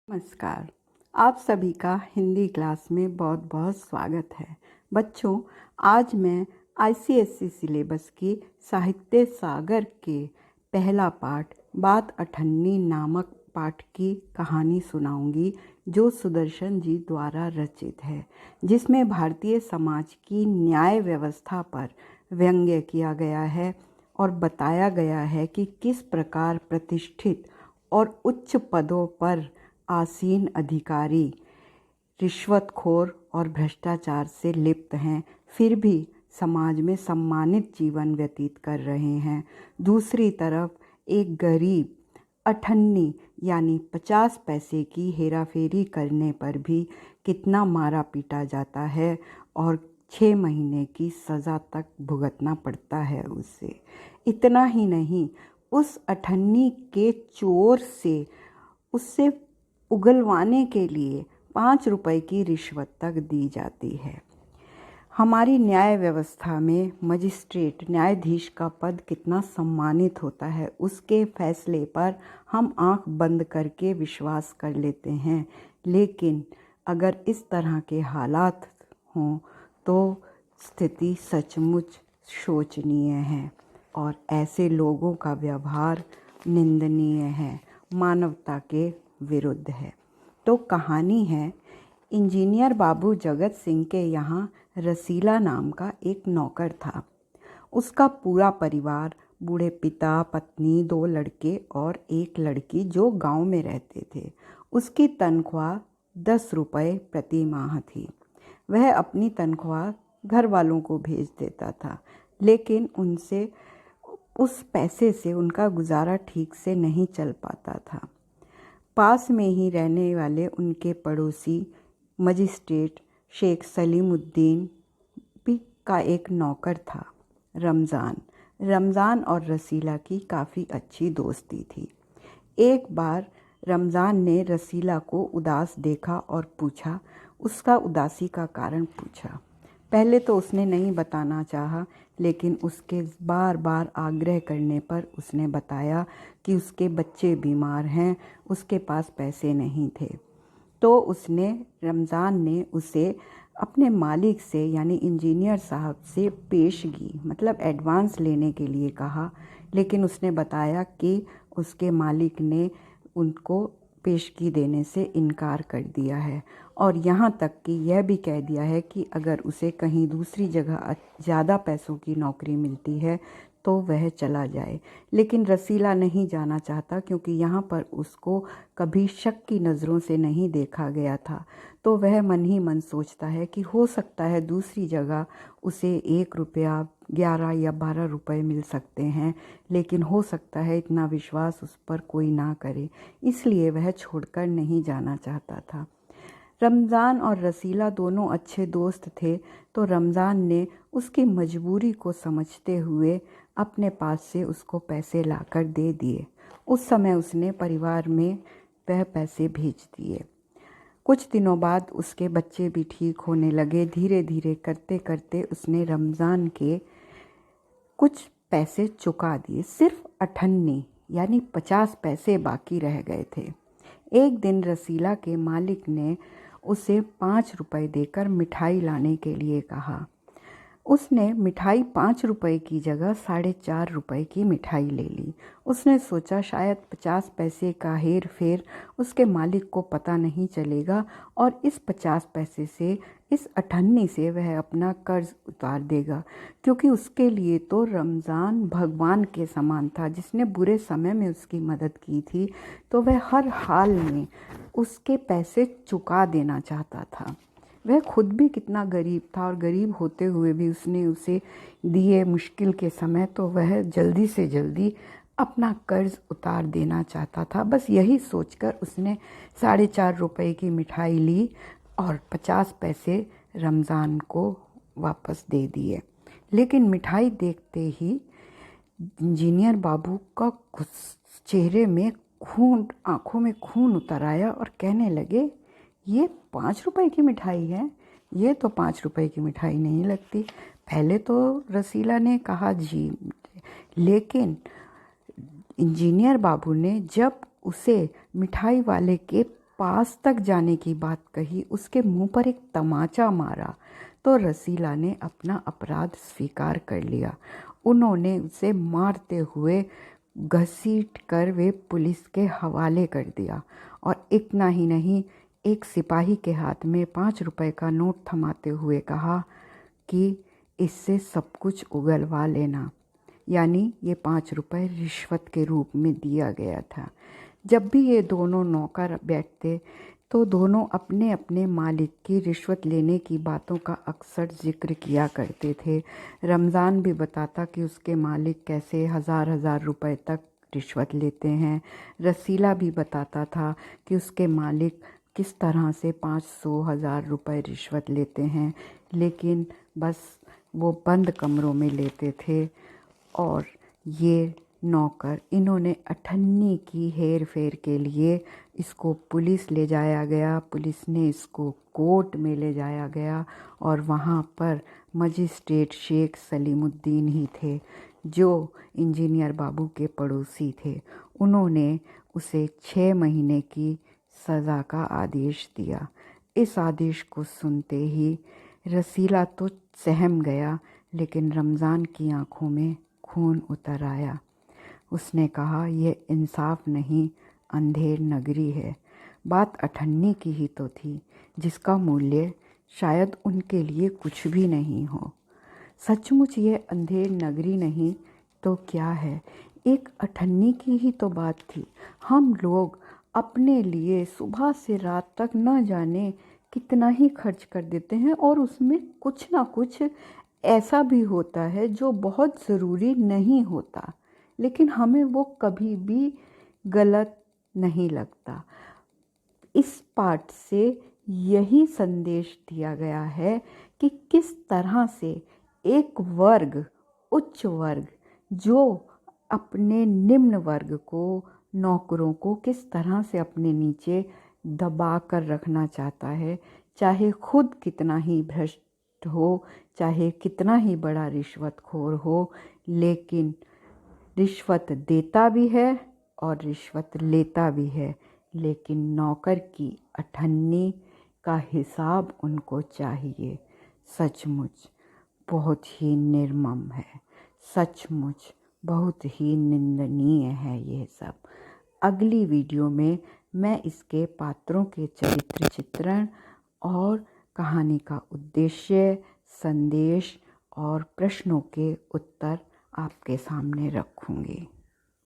नमस्कार। आप सभी का हिंदी क्लास में बहुत बहुत स्वागत है। बच्चों, आज मैं आईसीएसई सिलेबस की साहित्य सागर के पहला पाठ बात अठन्नी नामक पाठ की कहानी सुनाऊंगी, जो सुदर्शन जी द्वारा रचित है, जिसमें भारतीय समाज की न्याय व्यवस्था पर व्यंग्य किया गया है और बताया गया है कि किस प्रकार प्रतिष्ठित और उच्च पदों पर आसीन अधिकारी रिश्वतखोर और भ्रष्टाचार से लिप्त हैं, फिर भी समाज में सम्मानित जीवन व्यतीत कर रहे हैं। दूसरी तरफ एक गरीब अठन्नी यानी 50 पैसे की हेराफेरी करने पर भी कितना मारा पीटा जाता है और 6 महीने की सज़ा तक भुगतना पड़ता है उससे। इतना ही नहीं, उस अठन्नी के चोर से उससे उगलवाने के लिए 5 रुपए की रिश्वत तक दी जाती है। हमारी न्याय व्यवस्था में मजिस्ट्रेट न्यायाधीश का पद कितना सम्मानित होता है, उसके फैसले पर हम आंख बंद करके विश्वास कर लेते हैं। लेकिन अगर इस तरह के हालात हों तो स्थिति सचमुच शोचनीय है और ऐसे लोगों का व्यवहार निंदनीय है, मानवता के विरुद्ध है। तो कहानी है, इंजीनियर बाबू जगत सिंह के यहाँ रसीला नाम का एक नौकर था। उसका पूरा परिवार, बूढ़े पिता, पत्नी, 2 लड़के और एक लड़की, जो गांव में रहते थे। उसकी तनख्वाह 10 रुपये प्रति माह थी। वह अपनी तनख्वाह घर वालों को भेज देता था, लेकिन उनसे उस पैसे से उनका गुजारा ठीक से नहीं चल पाता था। पास में ही रहने वाले उनके पड़ोसी मजिस्ट्रेट शेख सलीमुद्दीन भी का एक नौकर था, रमज़ान। रमज़ान और रसीला की काफ़ी अच्छी दोस्ती थी। एक बार रमज़ान ने रसीला को उदास देखा और पूछा, उसका उदासी का कारण पूछा। पहले तो उसने नहीं बताना चाहा, लेकिन उसके बार बार आग्रह करने पर उसने बताया कि उसके बच्चे बीमार हैं, उसके पास पैसे नहीं थे। तो रमज़ान ने उसे अपने मालिक से यानी इंजीनियर साहब से पेशगी मतलब एडवांस लेने के लिए कहा, लेकिन उसने बताया कि उसके मालिक ने उनको पेशगी देने से इनकार कर दिया है और यहाँ तक कि यह भी कह दिया है कि अगर उसे कहीं दूसरी जगह ज़्यादा पैसों की नौकरी मिलती है तो वह चला जाए। लेकिन रसीला नहीं जाना चाहता, क्योंकि यहाँ पर उसको कभी शक की नज़रों से नहीं देखा गया था। तो वह मन ही मन सोचता है कि हो सकता है दूसरी जगह उसे 1 रुपया 11 या 12 रुपए मिल सकते हैं, लेकिन हो सकता है इतना विश्वास उस पर कोई ना करे, इसलिए वह छोड़कर नहीं जाना चाहता था। रमज़ान और रसीला दोनों अच्छे दोस्त थे, तो रमज़ान ने उसकी मजबूरी को समझते हुए अपने पास से उसको पैसे लाकर दे दिए। उस समय उसने परिवार में वह पैसे भेज दिए। कुछ दिनों बाद उसके बच्चे भी ठीक होने लगे। धीरे धीरे करते करते उसने रमज़ान के कुछ पैसे चुका दिए। सिर्फ 98 यानी 50 पैसे बाकी रह गए थे। एक दिन रसीला के मालिक ने उसे 5 रुपए देकर मिठाई लाने के लिए कहा। उसने मिठाई 5 रुपए की जगह 4.5 रुपए की मिठाई ले ली। उसने सोचा शायद 50 पैसे का हेर फेर उसके मालिक को पता नहीं चलेगा और इस 50 पैसे से, इस 98 से वह अपना कर्ज उतार देगा, क्योंकि उसके लिए तो रमज़ान भगवान के समान था, जिसने बुरे समय में उसकी मदद की थी। तो वह हर हाल में उसके पैसे चुका देना चाहता था। वह खुद भी कितना गरीब था और गरीब होते हुए भी उसने उसे दिए मुश्किल के समय, तो वह जल्दी से जल्दी अपना कर्ज उतार देना चाहता था। बस यही सोचकर उसने 4.5 रुपए की मिठाई ली और 50 पैसे रमज़ान को वापस दे दिए। लेकिन मिठाई देखते ही इंजीनियर बाबू का चेहरे में खून, आंखों में खून उतर आया और कहने लगे, ये 5 रुपए की मिठाई है, ये तो 5 रुपए की मिठाई नहीं लगती। पहले तो रसीला ने कहा जी, लेकिन इंजीनियर बाबू ने जब उसे मिठाई वाले के पास तक जाने की बात कही, उसके मुंह पर एक तमाचा मारा तो रसीला ने अपना अपराध स्वीकार कर लिया। उन्होंने उसे मारते हुए घसीट कर वे पुलिस के हवाले कर दिया। और इतना ही नहीं, एक सिपाही के हाथ में 5 रुपए का नोट थमाते हुए कहा कि इससे सब कुछ उगलवा लेना। यानी ये 5 रुपए रिश्वत के रूप में दिया गया था। जब भी ये दोनों नौकर बैठते तो दोनों अपने अपने मालिक की रिश्वत लेने की बातों का अक्सर जिक्र किया करते थे। रमज़ान भी बताता कि उसके मालिक कैसे हज़ार हज़ार रुपए तक रिश्वत लेते हैं। रसीला भी बताता था कि उसके मालिक किस तरह से 500-1000 रुपए रिश्वत लेते हैं, लेकिन बस वो बंद कमरों में लेते थे। और ये नौकर, इन्होंने 98 की हेर फेर के लिए इसको पुलिस ले जाया गया। पुलिस ने इसको कोर्ट में ले जाया गया और वहाँ पर मजिस्ट्रेट शेख सलीमुद्दीन ही थे, जो इंजीनियर बाबू के पड़ोसी थे। उन्होंने उसे 6 महीने की सज़ा का आदेश दिया। इस आदेश को सुनते ही रसीला तो सहम गया, लेकिन रमज़ान की आंखों में खून उतर आया। उसने कहा, यह इंसाफ नहीं, अंधेर नगरी है। बात 98 की ही तो थी, जिसका मूल्य शायद उनके लिए कुछ भी नहीं हो। सचमुच ये अंधेर नगरी नहीं तो क्या है, एक 98 की ही तो बात थी। हम लोग अपने लिए सुबह से रात तक न जाने कितना ही खर्च कर देते हैं, और उसमें कुछ ना कुछ ऐसा भी होता है जो बहुत ज़रूरी नहीं होता, लेकिन हमें वो कभी भी गलत नहीं लगता। इस पाठ से यही संदेश दिया गया है कि किस तरह से एक वर्ग, उच्च वर्ग, जो अपने निम्न वर्ग को, नौकरों को किस तरह से अपने नीचे दबा कर रखना चाहता है, चाहे खुद कितना ही भ्रष्ट हो, चाहे कितना ही बड़ा रिश्वतखोर हो, लेकिन रिश्वत देता भी है और रिश्वत लेता भी है, लेकिन नौकर की 98 का हिसाब उनको चाहिए। सचमुच बहुत ही निर्मम है, सचमुच बहुत ही निंदनीय है ये सब। अगली वीडियो में मैं इसके पात्रों के चरित्र चित्रण और कहानी का उद्देश्य, संदेश और प्रश्नों के उत्तर आपके सामने रखूँगी।